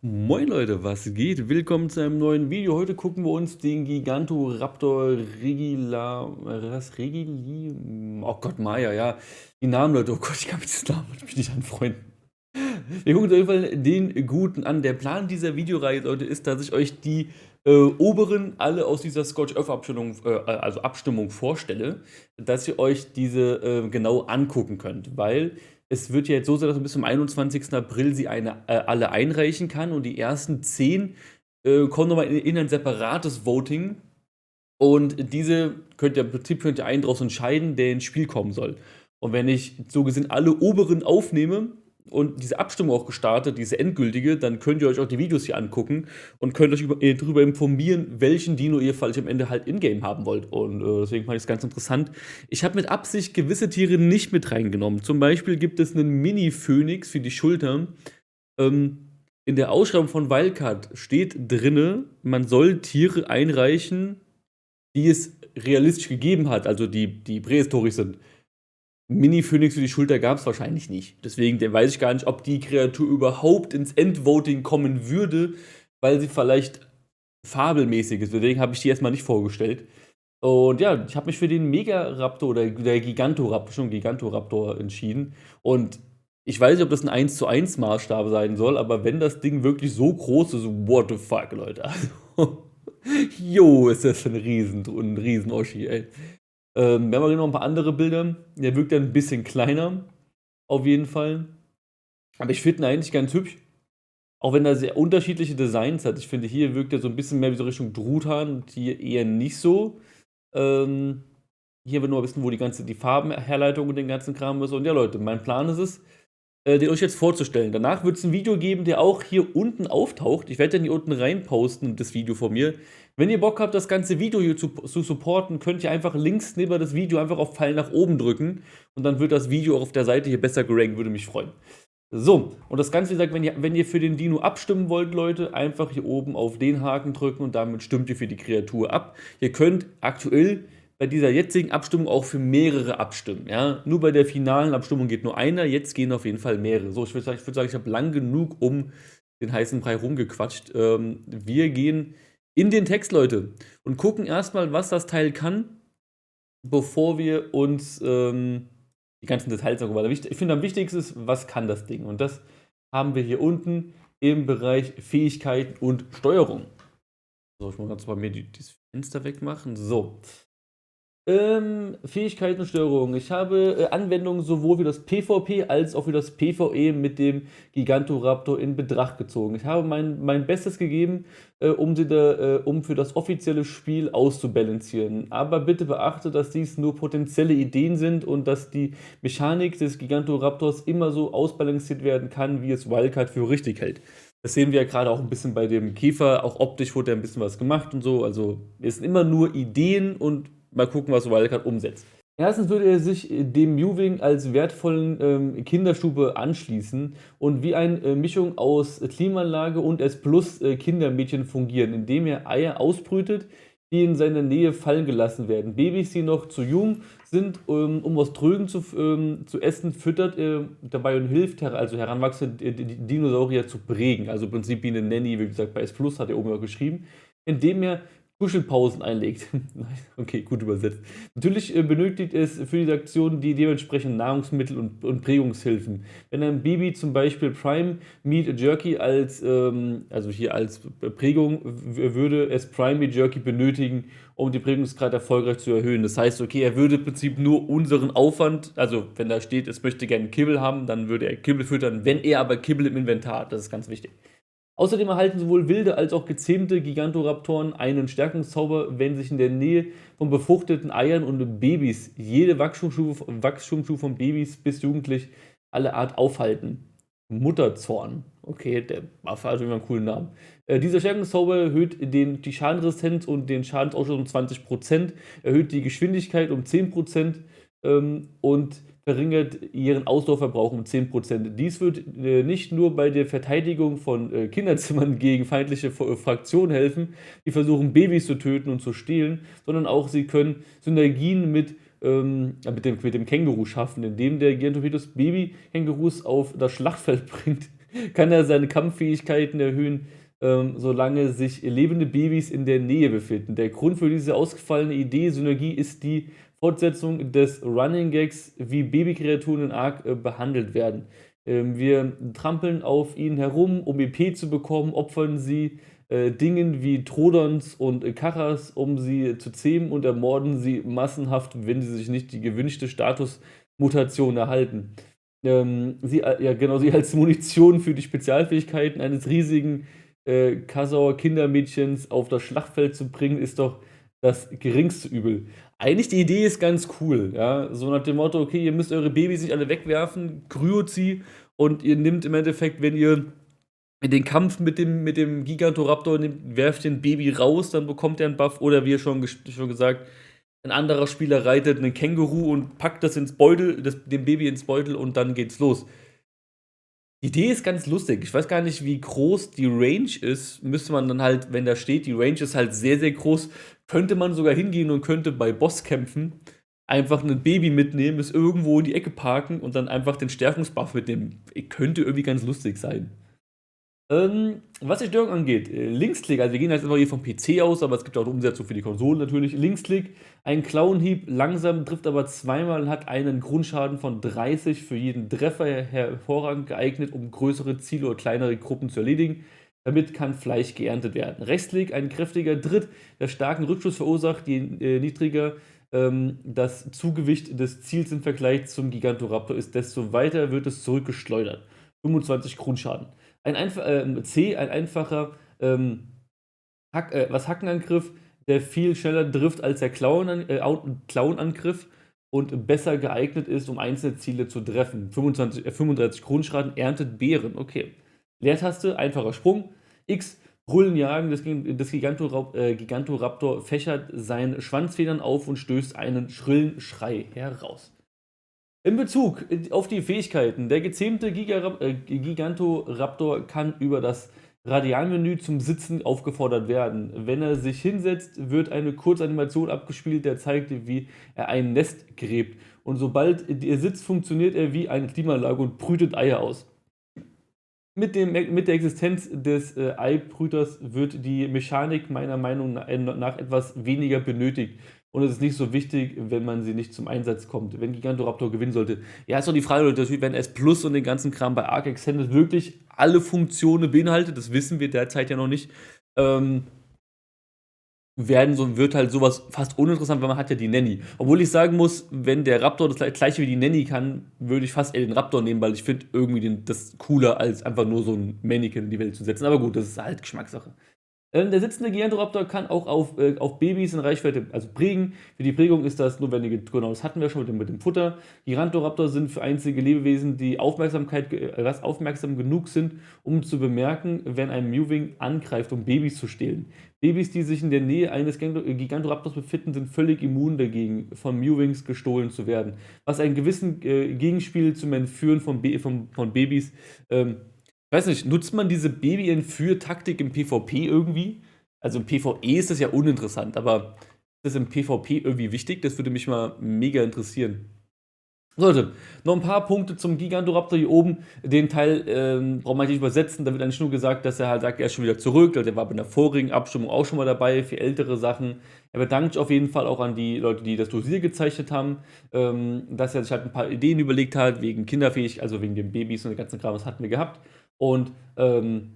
Moin Leute, was geht? Willkommen zu einem neuen Video. Heute gucken wir uns den Gigantoraptor Regili, oh Gott, Maya, ja, die Namen, Leute, oh Gott, ich kann mit diesen Namen nicht anfreunden. Wir gucken uns auf jeden Fall den Guten an. Der Plan dieser Videoreihe, Leute, ist, dass ich euch die oberen alle aus dieser Scotch-Öff-Abstimmung, also Abstimmung vorstelle, dass ihr euch diese genau angucken könnt, weil es wird ja jetzt so sein, dass man bis zum 21. April sie alle einreichen kann und die ersten 10 kommen nochmal in ein separates Voting und diese könnt ihr im Prinzip einen daraus entscheiden, der ins Spiel kommen soll. Und wenn ich so gesehen alle oberen aufnehme und diese Abstimmung auch gestartet, diese endgültige, dann könnt ihr euch auch die Videos hier angucken und könnt euch darüber informieren, welchen Dino ihr vielleicht am Ende halt in-game haben wollt. Und deswegen fand ich es ganz interessant. Ich habe mit Absicht gewisse Tiere nicht mit reingenommen. Zum Beispiel gibt es einen Mini-Phönix für die Schulter. In der Ausschreibung von Wildcard steht drinne, man soll Tiere einreichen, die es realistisch gegeben hat, also die prähistorisch sind. Mini-Phönix für die Schulter gab es wahrscheinlich nicht. Deswegen weiß ich gar nicht, ob die Kreatur überhaupt ins Endvoting kommen würde, weil sie vielleicht fabelmäßig ist. Deswegen habe ich die erstmal nicht vorgestellt. Und ja, ich habe mich für den Megaraptor oder der Gigantoraptor entschieden. Und ich weiß nicht, ob das ein 1:1 Maßstab sein soll, aber wenn das Ding wirklich so groß ist, what the fuck, Leute. Also, jo, ist das ein Riesen-Oschi, ey. Wir haben auch noch ein paar andere Bilder. Der wirkt ja ein bisschen kleiner, auf jeden Fall. Aber ich finde ihn eigentlich ganz hübsch. Auch wenn er sehr unterschiedliche Designs hat. Ich finde, hier wirkt er so ein bisschen mehr wie so Richtung Truthahn und hier eher nicht so. Ähm, Hier will nur wissen, wo die Farbenherleitung und den ganzen Kram ist. Und ja, Leute, mein Plan ist es, den euch jetzt vorzustellen. Danach wird es ein Video geben, der auch hier unten auftaucht. Ich werde den hier unten rein posten, das Video von mir. Wenn ihr Bock habt, das ganze Video hier zu supporten, könnt ihr einfach links neben das Video einfach auf Pfeil nach oben drücken. Und dann wird das Video auch auf der Seite hier besser gerankt, würde mich freuen. So, und das Ganze, wie gesagt, wenn ihr für den Dino abstimmen wollt, Leute, einfach hier oben auf den Haken drücken und damit stimmt ihr für die Kreatur ab. Ihr könnt aktuell bei dieser jetzigen Abstimmung auch für mehrere abstimmen. Ja? Nur bei der finalen Abstimmung geht nur einer, jetzt gehen auf jeden Fall mehrere. So, ich habe lang genug um den heißen Brei rumgequatscht. Wir gehen in den Text, Leute, und gucken erstmal, was das Teil kann, bevor wir uns die ganzen Details angucken. Weil ich finde, am wichtigsten ist, was kann das Ding? Und das haben wir hier unten im Bereich Fähigkeiten und Steuerung. So, ich muss ganz mal mir dieses Fenster wegmachen. So. Fähigkeiten und Steuerung. Ich habe Anwendungen sowohl für das PvP als auch für das PvE mit dem Gigantoraptor in Betracht gezogen. Ich habe mein Bestes gegeben, um für das offizielle Spiel auszubalancieren. Aber bitte beachte, dass dies nur potenzielle Ideen sind und dass die Mechanik des Gigantoraptors immer so ausbalanciert werden kann, wie es Wildcard für richtig hält. Das sehen wir ja gerade auch ein bisschen bei dem Käfer. Auch optisch wurde ja ein bisschen was gemacht und so. Also es sind immer nur Ideen und mal gucken, was Wildcard umsetzt. Erstens würde er sich dem Mewing als wertvollen Kinderstube anschließen und wie eine Mischung aus Klimaanlage und S Plus Kindermädchen fungieren, indem er Eier ausbrütet, die in seiner Nähe fallen gelassen werden. Babys, die noch zu jung sind, um was Trögen zu essen, füttert dabei und hilft, also heranwachsende Dinosaurier zu prägen. Also im Prinzip wie eine Nanny, wie gesagt, bei S Plus hat er oben auch geschrieben, indem er Kuschelpausen einlegt. Okay, gut übersetzt. Natürlich benötigt es für diese Aktion die dementsprechenden Nahrungsmittel und Prägungshilfen. Wenn ein Baby zum Beispiel Prime Meat Jerky also hier als Prägung, würde es Prime Meat Jerky benötigen, um den Prägungsgrad erfolgreich zu erhöhen. Das heißt, okay, er würde im Prinzip nur unseren Aufwand, also wenn da steht, es möchte gerne Kibbel haben, dann würde er Kibbel füttern, wenn er aber Kibbel im Inventar hat. Das ist ganz wichtig. Außerdem erhalten sowohl wilde als auch gezähmte Gigantoraptoren einen Stärkungszauber, wenn sich in der Nähe von befruchteten Eiern und Babys jede Wachstumsstufe von Babys bis jugendlich alle Art aufhalten. Mutterzorn. Okay, der Waffe hat immer einen coolen Namen. Dieser Stärkungszauber erhöht die Schadenresistenz und den Schadensausstoß um 20%, erhöht die Geschwindigkeit um 10% und verringert ihren Ausdauerverbrauch um 10%. Dies wird nicht nur bei der Verteidigung von Kinderzimmern gegen feindliche Fraktionen helfen, die versuchen Babys zu töten und zu stehlen, sondern auch sie können Synergien mit dem Känguru schaffen, indem der Gigantopetus Baby-Kängurus auf das Schlachtfeld bringt. kann er seine Kampffähigkeiten erhöhen, solange sich lebende Babys in der Nähe befinden. Der Grund für diese ausgefallene Idee Synergie ist die Fortsetzung des Running Gags, wie Babykreaturen in Ark behandelt werden. Wir trampeln auf ihnen herum, um EP zu bekommen, opfern sie Dingen wie Trodons und Kachas, um sie zu zähmen und ermorden sie massenhaft, wenn sie sich nicht die gewünschte Statusmutation erhalten. Ja, genau, sie als Munition für die Spezialfähigkeiten eines riesigen Kasauer Kindermädchens auf das Schlachtfeld zu bringen, ist doch das geringste Übel. Eigentlich die Idee ist ganz cool, ja. So nach dem Motto, okay, ihr müsst eure Babys nicht alle wegwerfen, kryot sie und ihr nehmt im Endeffekt, wenn ihr in den Kampf mit dem Gigantoraptor nehmt, werft den Baby raus, dann bekommt er einen Buff. Oder wie schon gesagt, ein anderer Spieler reitet einen Känguru und packt das ins Beutel, dem Baby ins Beutel und dann geht's los. Die Idee ist ganz lustig. Ich weiß gar nicht, wie groß die Range ist. Müsste man dann halt, wenn da steht, die Range ist halt sehr, sehr groß, könnte man sogar hingehen und könnte bei Bosskämpfen einfach ein Baby mitnehmen, es irgendwo in die Ecke parken und dann einfach den Stärkungsbuff mitnehmen. Könnte irgendwie ganz lustig sein. Was die Steuerung angeht, Linksklick, also wir gehen jetzt immer hier vom PC aus, aber es gibt auch eine Umsetzung für die Konsolen natürlich. Linksklick, ein Klauenhieb, langsam, trifft aber zweimal und hat einen Grundschaden von 30 für jeden Treffer, hervorragend geeignet, um größere Ziele oder kleinere Gruppen zu erledigen. Damit kann Fleisch geerntet werden. Rechtsklick, ein kräftiger Tritt, der starken Rückschuss verursacht, je niedriger das Zugewicht des Ziels im Vergleich zum Gigantoraptor ist, desto weiter wird es zurückgeschleudert. 25 Grundschaden. Ein einfacher Hackenangriff, der viel schneller trifft als der Klauenangriff und besser geeignet ist, um einzelne Ziele zu treffen. 35 Grundschaden, erntet Beeren. Okay. Leertaste, einfacher Sprung. X, Brüllen jagen. Das Gigantoraptor fächert seine Schwanzfedern auf und stößt einen schrillen Schrei heraus. In Bezug auf die Fähigkeiten, der gezähmte Gigantoraptor kann über das Radialmenü zum Sitzen aufgefordert werden. Wenn er sich hinsetzt, wird eine Kurzanimation abgespielt, der zeigt, wie er ein Nest gräbt. Und sobald er sitzt, funktioniert er wie eine Klimaanlage und brütet Eier aus. Mit der Existenz des Eibrüters wird die Mechanik meiner Meinung nach etwas weniger benötigt. Und es ist nicht so wichtig, wenn man sie nicht zum Einsatz kommt. Wenn Gigantoraptor gewinnen sollte. Ja, ist doch die Frage, Leute, wenn S Plus und den ganzen Kram bei Arc Extended wirklich alle Funktionen beinhaltet, das wissen wir derzeit ja noch nicht, wird halt sowas fast uninteressant, weil man hat ja die Nanny. Obwohl ich sagen muss, wenn der Raptor das gleiche wie die Nanny kann, würde ich fast eher den Raptor nehmen, weil ich finde irgendwie das cooler, als einfach nur so ein Mannequin in die Welt zu setzen. Aber gut, das ist halt Geschmackssache. Der sitzende Gigantoraptor kann auch auf Babys in Reichweite, also prägen. Für die Prägung ist das notwendige, genau, das hatten wir schon mit dem Futter. Gigantoraptor sind für einzige Lebewesen, die aufmerksam genug sind, um zu bemerken, wenn ein Mewing angreift, um Babys zu stehlen. Babys, die sich in der Nähe eines Gigantoraptors befinden, sind völlig immun dagegen, von Mewings gestohlen zu werden. Was einen gewissen Gegenspiel zum Entführen von Babys weiß nicht, nutzt man diese Baby-Entführ-Taktik im PvP irgendwie? Also im PvE ist das ja uninteressant, aber ist das im PvP irgendwie wichtig? Das würde mich mal mega interessieren. Leute, noch ein paar Punkte zum Gigantoraptor hier oben. Den Teil braucht man nicht übersetzen. Da wird eigentlich nur gesagt, dass er halt sagt, er ist schon wieder zurück. Der war bei der vorigen Abstimmung auch schon mal dabei für ältere Sachen. Er bedankt sich auf jeden Fall auch an die Leute, die das Dosier gezeichnet haben, dass er sich halt ein paar Ideen überlegt hat, wegen Kinderfähigkeit, also wegen den Babys und den ganzen Kram, das hatten wir gehabt. Und wenn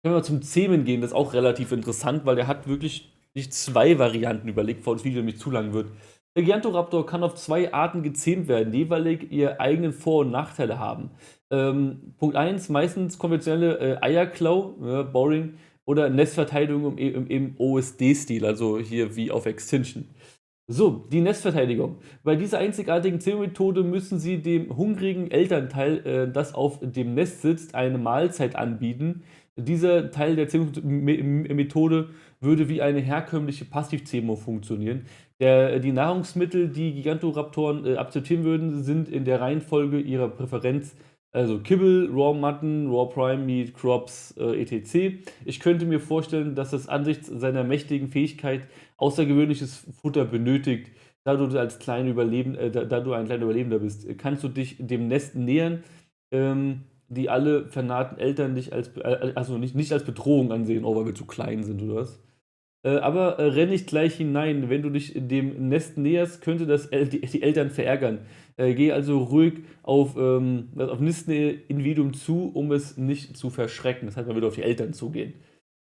wir zum Zähmen gehen, das ist auch relativ interessant, weil der hat wirklich nicht zwei Varianten überlegt, bevor das Video nämlich zu lang wird. Der Gigantoraptor kann auf zwei Arten gezähmt werden, die jeweilig ihre eigenen Vor- und Nachteile haben. Punkt 1, meistens konventionelle Eierklau, boring, oder Nestverteidigung im OSD-Stil, also hier wie auf Extinction. So, die Nestverteidigung. Bei dieser einzigartigen Zählmethode müssen Sie dem hungrigen Elternteil, das auf dem Nest sitzt, eine Mahlzeit anbieten. Dieser Teil der Zählmethode würde wie eine herkömmliche Passivzähmung funktionieren. Die Nahrungsmittel, die Gigantoraptoren akzeptieren würden, sind in der Reihenfolge ihrer Präferenz, also Kibble, Raw Mutton, Raw Prime Meat, Crops, etc. Ich könnte mir vorstellen, dass das angesichts seiner mächtigen Fähigkeit außergewöhnliches Futter benötigt, da du als da du ein kleiner Überlebender bist. Kannst du dich dem Nest nähern, die alle vernahrten Eltern dich als, also nicht als Bedrohung ansehen, oh, weil wir zu klein sind oder was. Aber renn nicht gleich hinein. Wenn du dich dem Nest näherst, könnte das die Eltern verärgern. Geh also ruhig auf Nissenindividuum zu, um es nicht zu verschrecken. Das heißt, man würde auf die Eltern zugehen.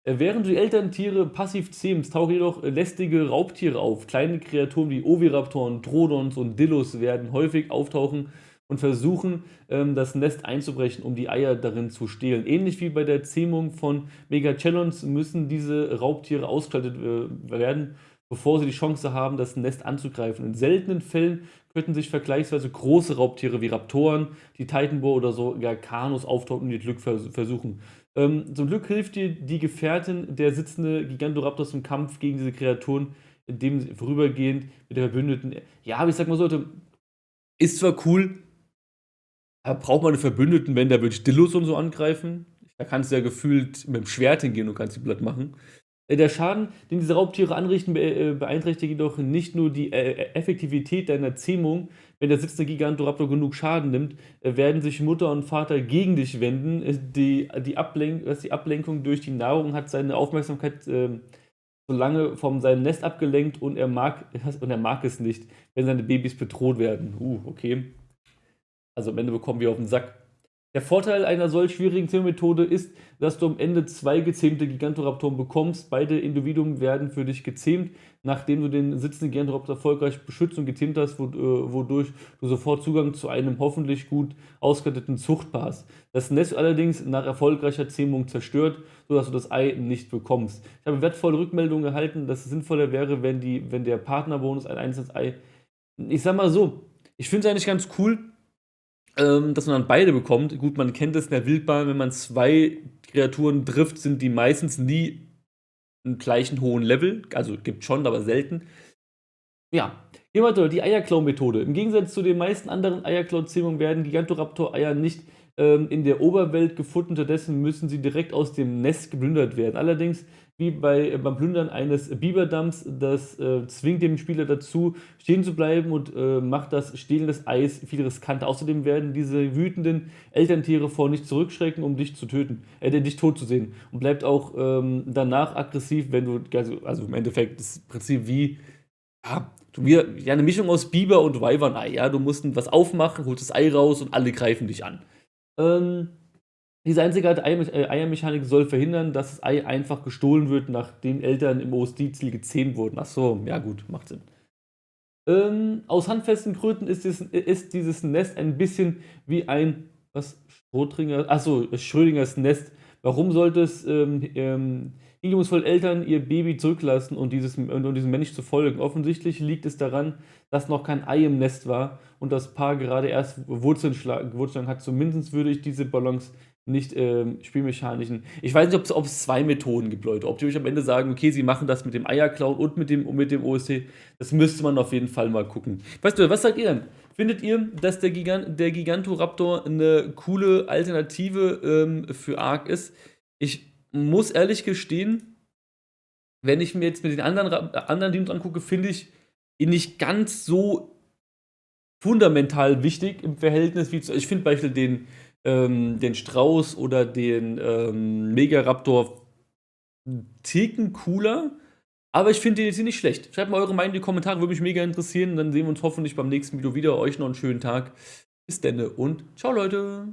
Während du die Elterntiere passiv zähmst, tauchen jedoch lästige Raubtiere auf. Kleine Kreaturen wie Oviraptoren, Troodons und Dillos werden häufig auftauchen und versuchen, das Nest einzubrechen, um die Eier darin zu stehlen. Ähnlich wie bei der Zähmung von Megachelons müssen diese Raubtiere ausgeschaltet werden, bevor sie die Chance haben, das Nest anzugreifen. In seltenen Fällen könnten sich vergleichsweise große Raubtiere wie Raptoren, die Titanboa oder sogar Carnos auftauchen und ihr Glück versuchen. Zum Glück hilft dir die Gefährtin, der sitzende Gigantoraptors im Kampf gegen diese Kreaturen, indem sie vorübergehend mit der Verbündeten. Ja, aber ich sag mal so, ist zwar cool, aber braucht man einen Verbündeten, wenn da wirklich Dillos und so angreifen? Da kannst du ja gefühlt mit dem Schwert hingehen und kannst die platt machen. Der Schaden, den diese Raubtiere anrichten, beeinträchtigt jedoch nicht nur die Effektivität deiner Zähmung. Wenn der sitzende Gigantoraptor genug Schaden nimmt, werden sich Mutter und Vater gegen dich wenden. Die Ablenkung durch die Nahrung hat seine Aufmerksamkeit so lange von seinem Nest abgelenkt und er mag es nicht, wenn seine Babys bedroht werden. Okay. Also am Ende bekommen wir auf den Sack. Der Vorteil einer solch schwierigen Zähmmethode ist, dass du am Ende 2 gezähmte Gigantoraptoren bekommst. Beide Individuen werden für dich gezähmt, nachdem du den sitzenden Gigantoraptor erfolgreich beschützt und gezähmt hast, wodurch du sofort Zugang zu einem hoffentlich gut ausgestatteten Zuchtpaar hast. Das Nest allerdings nach erfolgreicher Zähmung zerstört, sodass du das Ei nicht bekommst. Ich habe wertvolle Rückmeldungen erhalten, dass es sinnvoller wäre, wenn der Partnerbonus ein einzelnes Ei. Ich sag mal so, ich finde es eigentlich ganz cool, dass man dann beide bekommt. Gut, man kennt es in der Wildbahn, wenn man 2 Kreaturen trifft, sind die meistens nie im gleichen hohen Level. Also gibt schon, aber selten. Ja, gehen wir durch. Die Eierklau-Methode. Im Gegensatz zu den meisten anderen Eierklau-Zähmungen werden Gigantoraptor-Eier nicht in der Oberwelt gefunden. Stattdessen müssen sie direkt aus dem Nest geplündert werden. Allerdings, wie beim Plündern eines Biberdamms, das zwingt den Spieler dazu, stehen zu bleiben und macht das Stehlen des Eis viel riskanter. Außerdem werden diese wütenden Elterntiere vor nicht zurückschrecken, um dich zu töten, dich tot zu sehen. Und bleibt auch danach aggressiv, wenn du, also im Endeffekt das Prinzip wie, ja, eine Mischung aus Biber und Wyvern-Ei. Ja, du musst was aufmachen, holst das Ei raus und alle greifen dich an. Diese einzigartige Eiermechanik soll verhindern, dass das Ei einfach gestohlen wird, nachdem Eltern im OSD-Ziel gezähmt wurden. Ach so, ja gut, macht Sinn. Aus handfesten Gründen ist dieses Nest ein bisschen wie ein, Schrödingers Nest. Warum sollte es hingebungsvolle Eltern ihr Baby zurücklassen und diesem Mensch zu folgen? Offensichtlich liegt es daran, dass noch kein Ei im Nest war und das Paar gerade erst Wurzeln schlagen hat. Zumindest würde ich diese Balance nicht spielmechanischen. Ich weiß nicht, ob es 2 Methoden gibt, Leute. Ob die euch am Ende sagen, okay, sie machen das mit dem Eierklauen und mit dem OST. Das müsste man auf jeden Fall mal gucken. Weißt du, was sagt ihr denn? Findet ihr, dass der Gigantoraptor eine coole Alternative für Ark ist? Ich muss ehrlich gestehen, wenn ich mir jetzt mit den anderen Dinos angucke, finde ich ihn nicht ganz so fundamental wichtig im Verhältnis wie zu. Ich finde beispielsweise den Strauß oder den Megaraptor einen Ticken cooler, aber ich finde den jetzt hier nicht schlecht. Schreibt mal eure Meinung in die Kommentare, würde mich mega interessieren. Dann sehen wir uns hoffentlich beim nächsten Video wieder. Euch noch einen schönen Tag. Bis denne und ciao, Leute.